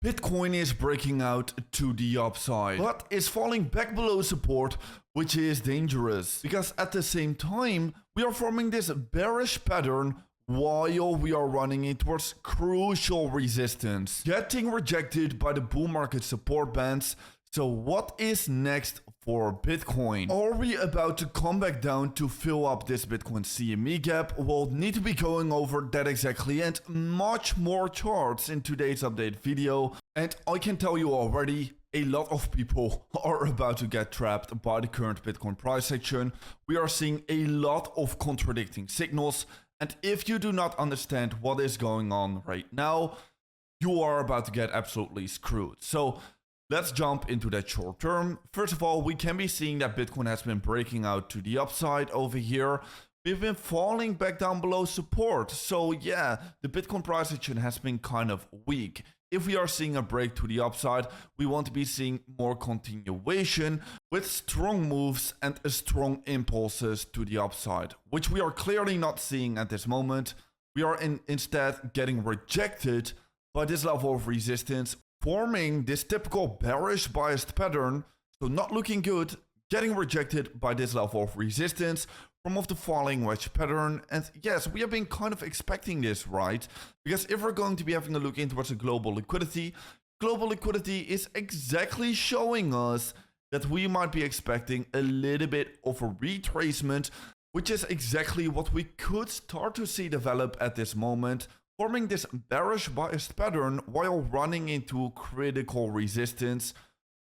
Bitcoin is breaking out to the upside, but is falling back below support, which is dangerous because at the same time, we are forming this bearish pattern while we are running in towards crucial resistance, getting rejected by the bull market support bands. So what is next for Bitcoin? Are we about to come back down to fill up this Bitcoin CME gap? We'll need to be going over that exactly and much more charts in today's update video. And I can tell you already, a lot of people are about to get trapped by the current Bitcoin price action. We are seeing a lot of contradicting signals. And if you do not understand what is going on right now, you are about to get absolutely screwed. So let's jump into that short term. First of all, we can be seeing that Bitcoin has been breaking out to the upside over here. We've been falling back down below support. So yeah, the Bitcoin price action has been kind of weak. If we are seeing a break to the upside, we want to be seeing more continuation with strong moves and strong impulses to the upside, which we are clearly not seeing at this moment. We are instead getting rejected by this level of resistance, forming this typical bearish biased pattern. So not looking good, getting rejected by this level of resistance from of the falling wedge pattern. And yes, we have been kind of expecting this, right? Because if we're going to be having a look in towards the global liquidity is exactly showing us that we might be expecting a little bit of a retracement, which is exactly what we could start to see develop at this moment, forming this bearish biased pattern while running into critical resistance,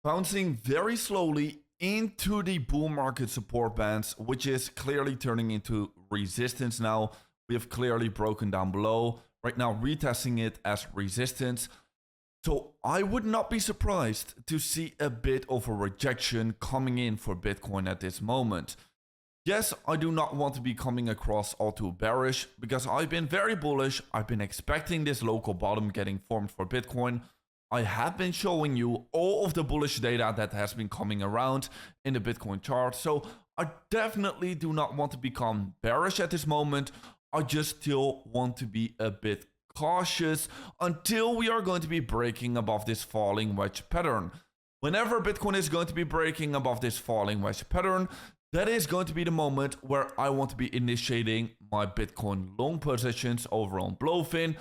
bouncing very slowly into the bull market support bands, which is clearly turning into resistance now. We have clearly broken down below, right now retesting it as resistance. So I would not be surprised to see a bit of a rejection coming in for Bitcoin at this moment. Yes, I do not want to be coming across all too bearish because I've been very bullish. I've been expecting this local bottom getting formed for Bitcoin. I have been showing you all of the bullish data that has been coming around in the Bitcoin chart. So I definitely do not want to become bearish at this moment. I just still want to be a bit cautious until we are going to be breaking above this falling wedge pattern. Whenever Bitcoin is going to be breaking above this falling wedge pattern, that is going to be the moment where I want to be initiating my Bitcoin long positions over on Blofin.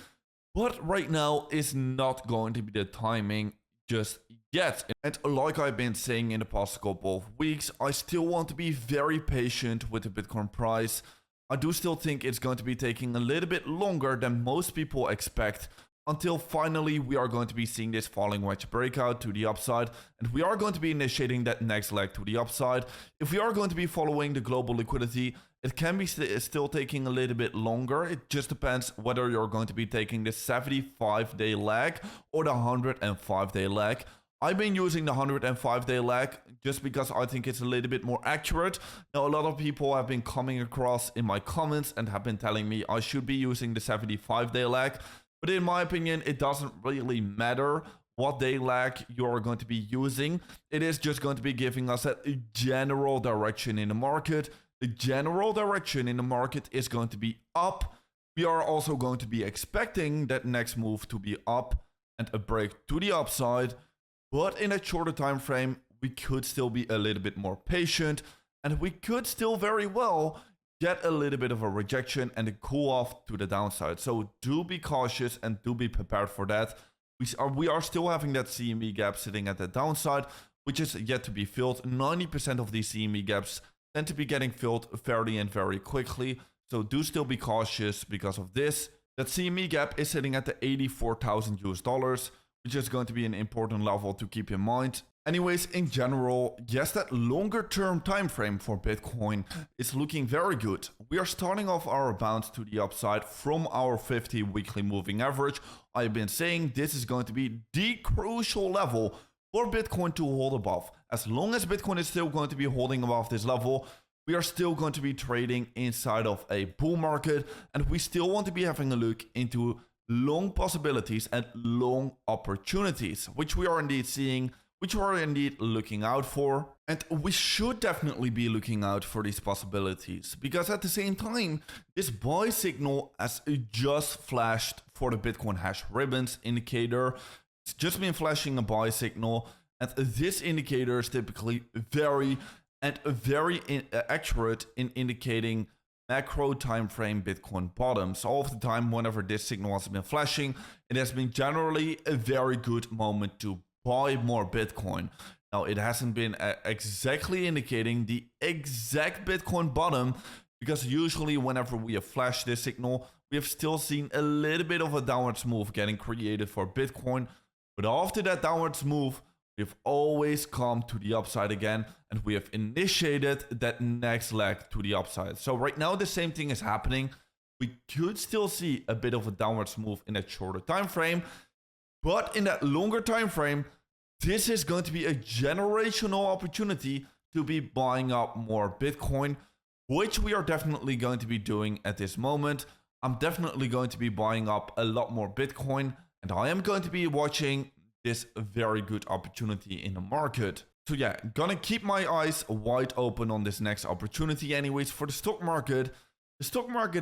But right now is not going to be the timing just yet. And like I've been saying in the past couple of weeks, I still want to be very patient with the Bitcoin price. I do still think it's going to be taking a little bit longer than most people expect until finally we are going to be seeing this falling wedge breakout to the upside, and we are going to be initiating that next leg to the upside. If we are going to be following the global liquidity, it can be still taking a little bit longer. It just depends whether you're going to be taking the 75-day lag or the 105-day lag. I've been using the 105-day lag just because I think it's a little bit more accurate. Now, a lot of people have been coming across in my comments and have been telling me I should be using the 75-day lag. But in my opinion, it doesn't really matter what day lag you're going to be using. It is just going to be giving us a general direction in the market. The general direction in the market is going to be up. We are also going to be expecting that next move to be up and a break to the upside. But in a shorter time frame, we could still be a little bit more patient. And we could still very well get a little bit of a rejection and a cool off to the downside. So do be cautious and do be prepared for that. We are still having that CME gap sitting at the downside, which is yet to be filled. 90% of these CME gaps tend to be getting filled fairly and very quickly. So do still be cautious because of this. That CME gap is sitting at the 84,000 US dollars, which is going to be an important level to keep in mind. Anyways, in general, yes, that longer term time frame for Bitcoin is looking very good. We are starting off our bounce to the upside from our 50 weekly moving average. I've been saying this is going to be the crucial level for Bitcoin to hold above. As long as Bitcoin is still going to be holding above this level, we are still going to be trading inside of a bull market, and we still want to be having a look into long possibilities and long opportunities, which we are indeed seeing, which we are indeed looking out for. And we should definitely be looking out for these possibilities, because at the same time, this buy signal has just flashed for the Bitcoin hash ribbons indicator. It's just been flashing a buy signal, and this indicator is typically very accurate in indicating macro time frame Bitcoin bottoms. All of the time, whenever this signal has been flashing, it has been generally a very good moment to buy more Bitcoin. Now, it hasn't been exactly indicating the exact Bitcoin bottom, because usually whenever we have flashed this signal, we have still seen a little bit of a downwards move getting created for Bitcoin. But after that downwards move, we've always come to the upside again, and we have initiated that next leg to the upside. So right now, the same thing is happening. We could still see a bit of a downwards move in that shorter time frame, but in that longer time frame, this is going to be a generational opportunity to be buying up more Bitcoin, which we are definitely going to be doing at this moment. I'm definitely going to be buying up a lot more Bitcoin, and I am going to be watching this very good opportunity in the market. So yeah, gonna keep my eyes wide open on this next opportunity. Anyways, for the stock market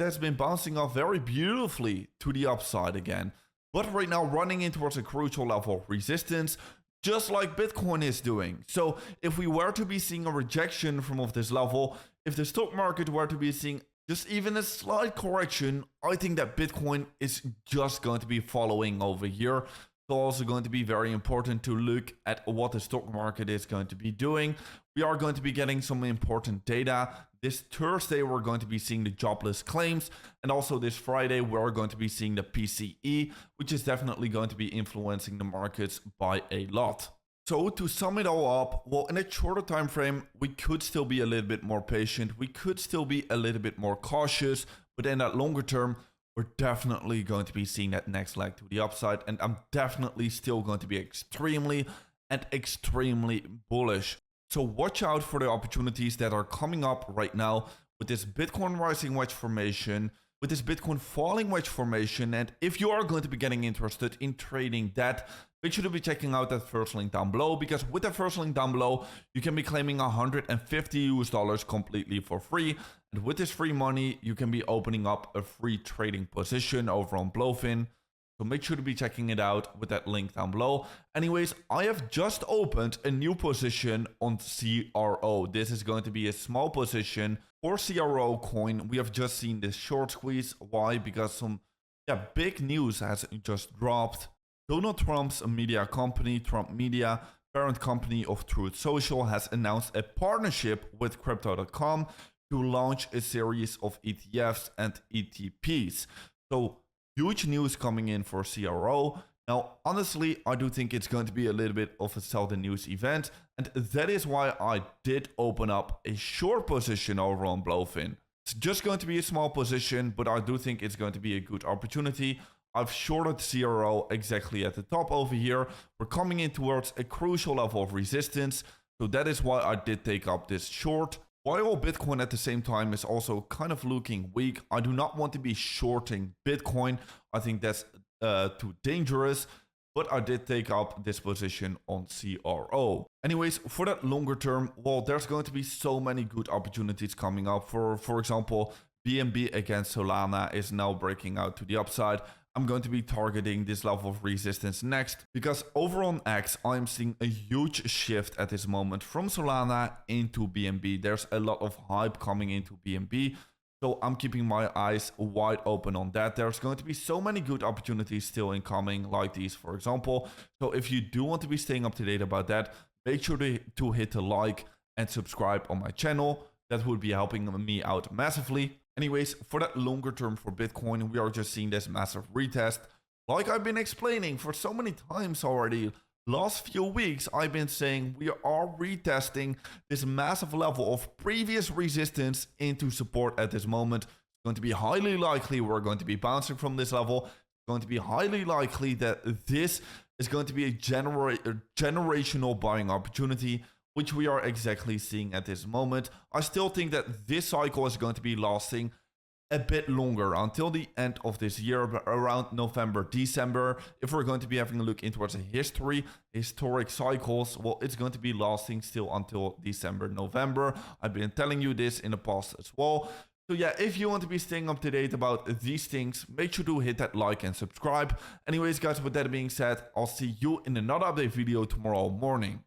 has been bouncing off very beautifully to the upside again, but right now running in towards a crucial level of resistance, just like Bitcoin is doing. So if we were to be seeing a rejection from of this level, if the stock market were to be seeing just even a slight correction, I think that Bitcoin is just going to be following over here. It's also going to be very important to look at what the stock market is going to be doing. We are going to be getting some important data. This Thursday, we're going to be seeing the jobless claims. And also this Friday, we're going to be seeing the PCE, which is definitely going to be influencing the markets by a lot. So to sum it all up, well, in a shorter time frame, we could still be a little bit more patient. We could still be a little bit more cautious. But in that longer term, we're definitely going to be seeing that next leg to the upside. And I'm definitely still going to be extremely bullish. So watch out for the opportunities that are coming up right now with this Bitcoin rising wedge formation, with this Bitcoin falling wedge formation. And if you are going to be getting interested in trading that, make sure to be checking out that first link down below, because with that first link down below, you can be claiming $150 completely for free. And with this free money, you can be opening up a free trading position over on Blofin. So make sure to be checking it out with that link down below. Anyways, I have just opened a new position on CRO. This is going to be a small position for CRO coin. We have just seen this short squeeze. Why? Because some big news has just dropped. Donald Trump's media company, Trump Media, parent company of Truth Social, has announced a partnership with Crypto.com to launch a series of ETFs and ETPs. So huge news coming in for CRO. Now, honestly, I do think it's going to be a little bit of a sell the news event. And that is why I did open up a short position over on Blofin. It's just going to be a small position, but I do think it's going to be a good opportunity. I've shorted CRO exactly at the top over here. We're coming in towards a crucial level of resistance. So that is why I did take up this short. While Bitcoin at the same time is also kind of looking weak, I do not want to be shorting Bitcoin. I think that's too dangerous. But I did take up this position on CRO. Anyways, for that longer term, well, there's going to be so many good opportunities coming up. For example, BNB against Solana is now breaking out to the upside. I'm going to be targeting this level of resistance next, because over on X, I'm seeing a huge shift at this moment from Solana into BNB. There's a lot of hype coming into BNB. So I'm keeping my eyes wide open on that. There's going to be so many good opportunities still incoming, like these, for example. So if you do want to be staying up to date about that, make sure to hit the like and subscribe on my channel. That would be helping me out massively. Anyways, for that longer term for Bitcoin, we are just seeing this massive retest. Like I've been explaining for so many times already, last few weeks, I've been saying we are retesting this massive level of previous resistance into support at this moment. It's going to be highly likely we're going to be bouncing from this level. It's going to be highly likely that this is going to be a generational buying opportunity, which we are exactly seeing at this moment. I still think that this cycle is going to be lasting a bit longer until the end of this year, but around November, December. If we're going to be having a look into historic cycles, well, it's going to be lasting still until December, November. I've been telling you this in the past as well. So yeah, if you want to be staying up to date about these things, make sure to hit that like and subscribe. Anyways guys, with that being said, I'll see you in another update video tomorrow morning.